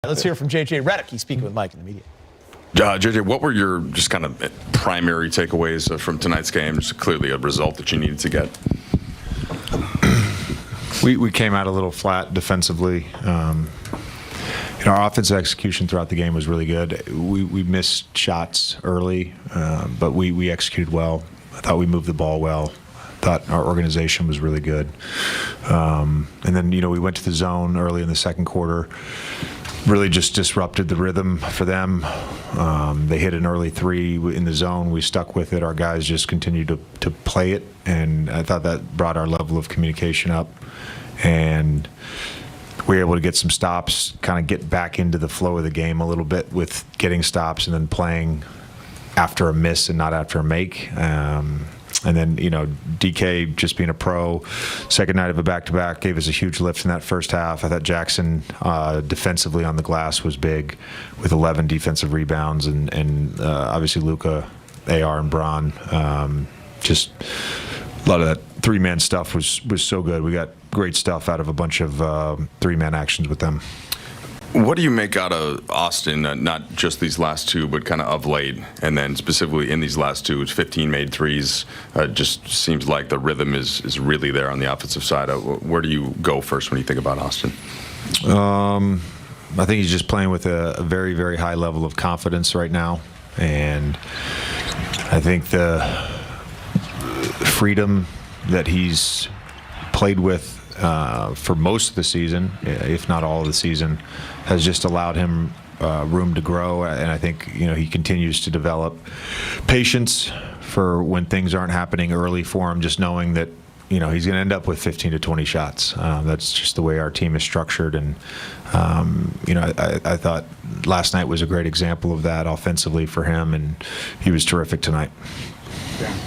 Let's hear from JJ Redick. He's speaking with Mike in the media. JJ, what were your just kind of primary takeaways from tonight's game? Just clearly a result that you needed to get. We came out a little flat defensively. Our offensive execution throughout the game was really good. We missed shots early, but we executed well. I thought we moved the ball well. I thought our organization was really good. And then, we went to the zone early in the second quarter. Really just disrupted the rhythm for them. They hit an early three in the zone. We stuck with it. Our guys just continued to play it, and I thought that brought our level of communication up. And we were able to get some stops, kind of get back into the flow of the game a little bit with getting stops and then playing after a miss and not after a make. And then, DK just being a pro, second night of a back-to-back, gave us a huge lift in that first half. I thought Jackson defensively on the glass was big with 11 defensive rebounds. And obviously Luka, AR, and Bron. Just a lot of that three-man stuff was so good. We got great stuff out of a bunch of three-man actions with them. What do you make out of Austin, not just these last two, but kind of late, and then specifically in these last two, it's 15 made threes. Just seems like the rhythm is really there on the offensive side. Where do you go first when you think about Austin? I think he's just playing with a very, very high level of confidence right now. And I think the freedom that he's played with for most of the season, if not all of the season, has just allowed him room to grow. And I think he continues to develop patience for when things aren't happening early for him, just knowing that he's going to end up with 15 to 20 shots. That's just the way our team is structured. And I thought last night was a great example of that offensively for him, and he was terrific tonight. Yeah.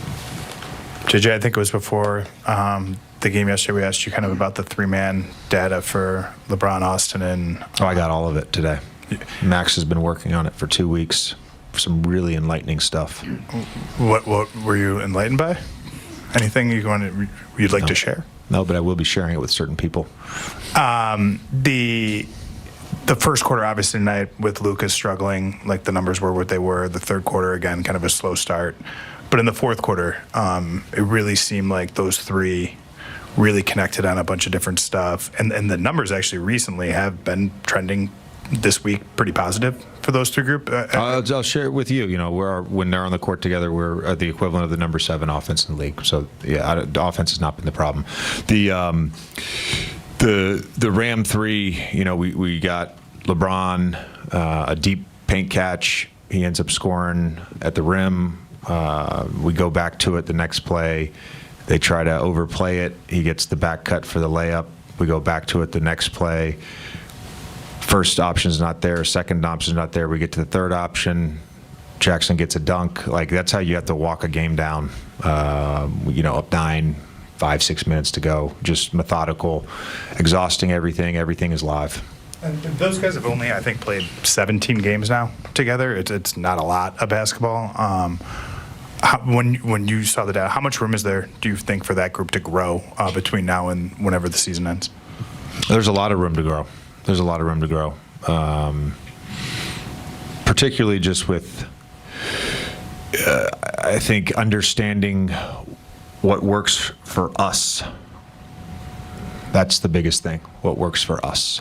JJ, I think it was before the game yesterday, we asked you kind of about the three-man data for LeBron, Austin, and... I got all of it today. Max has been working on it for 2 weeks. Some really enlightening stuff. What were you enlightened by? Anything you'd like to share? No, but I will be sharing it with certain people. The first quarter, obviously, tonight with Lucas struggling, like the numbers were what they were. The third quarter, again, kind of a slow start. But in the fourth quarter, it really seemed like those three really connected on a bunch of different stuff. And the numbers actually recently have been trending this week pretty positive for those three groups. I'll share it with you. When they're on the court together, we're the equivalent of the number 7 offense in the league. So, yeah, the offense has not been the problem. The Ram 3, we got LeBron, a deep paint catch. He ends up scoring at the rim. We go back to it the next play. They try to overplay it. He gets the back cut for the layup. We go back to it the next play. First option's not there. Second option's not there. We get to the third option. Jackson gets a dunk. Like, that's how you have to walk a game down. Up 9, 5, 6 minutes to go. Just methodical, exhausting everything. Everything is live. And those guys have only, I think, played 17 games now together. It's not a lot of basketball. When you saw the data, how much room is there, do you think, for that group to grow between now and whenever the season ends? There's a lot of room to grow. There's a lot of room to grow. Particularly just with, I think, understanding what works for us. That's the biggest thing, what works for us.